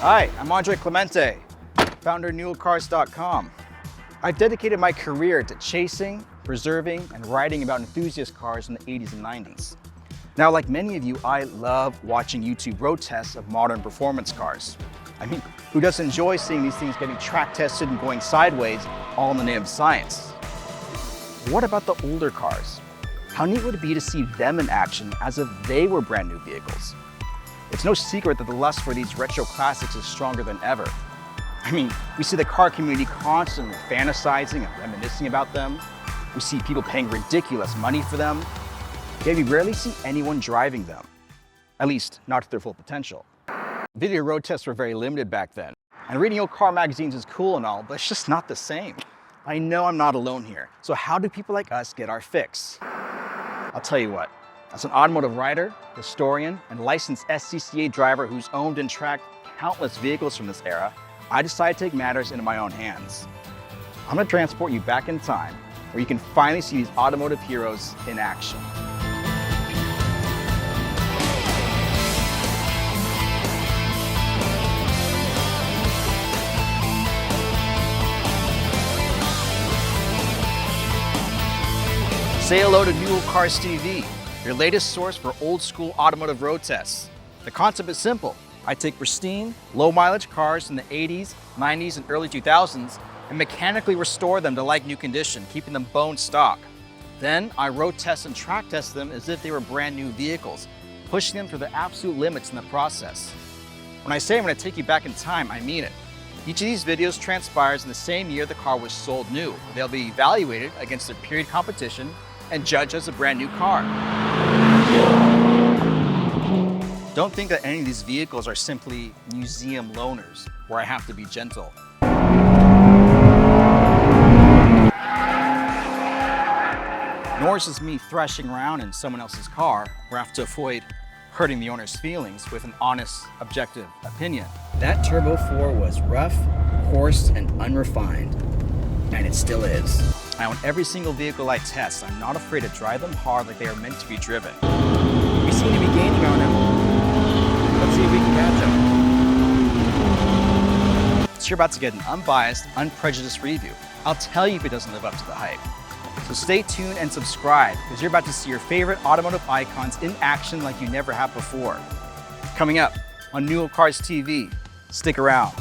Hi, I'm Andre Clemente, founder of NewellCars.com. I've dedicated my career to chasing, preserving, and writing about enthusiast cars in the 80s and 90s. Now, like many of you, I love watching YouTube road tests of modern performance cars. I mean, who doesn't enjoy seeing these things getting track tested and going sideways, all in the name of science? What about the older cars? How neat would it be to see them in action as if they were brand new vehicles? It's no secret that the lust for these retro classics is stronger than ever. I mean, we see the car community constantly fantasizing and reminiscing about them. We see people paying ridiculous money for them, yet we rarely see anyone driving them. At least, not to their full potential. Video road tests were very limited back then, and reading old car magazines is cool and all, but it's just not the same. I know I'm not alone here, so how do people like us get our fix? I'll tell you what. As an automotive writer, historian, and licensed SCCA driver who's owned and tracked countless vehicles from this era, I decided to take matters into my own hands. I'm going to transport you back in time, where you can finally see these automotive heroes in action. Say hello to Newell Cars TV, your latest source for old school automotive road tests. The concept is simple. I take pristine, low mileage cars from the 80s, 90s, and early 2000s and mechanically restore them to like new condition, keeping them bone stock. Then I road test and track test them as if they were brand new vehicles, pushing them to the absolute limits in the process. When I say I'm going to take you back in time, I mean it. Each of these videos transpires in the same year the car was sold new. They'll be evaluated against their period competition and judged as a brand new car. Don't think that any of these vehicles are simply museum loaners, where I have to be gentle. Nor is this me thrashing around in someone else's car, where I have to avoid hurting the owner's feelings with an honest, objective opinion. That Turbo 4 was rough, coarse, and unrefined, and it still is. Now, in every single vehicle I test, I'm not afraid to drive them hard like they are meant to be driven. We seem to be gaining on them. Let's see if we can catch them. So you're about to get an unbiased, unprejudiced review. I'll tell you if it doesn't live up to the hype. So stay tuned and subscribe, because you're about to see your favorite automotive icons in action like you never have before. Coming up on Newell Cars TV. Stick around.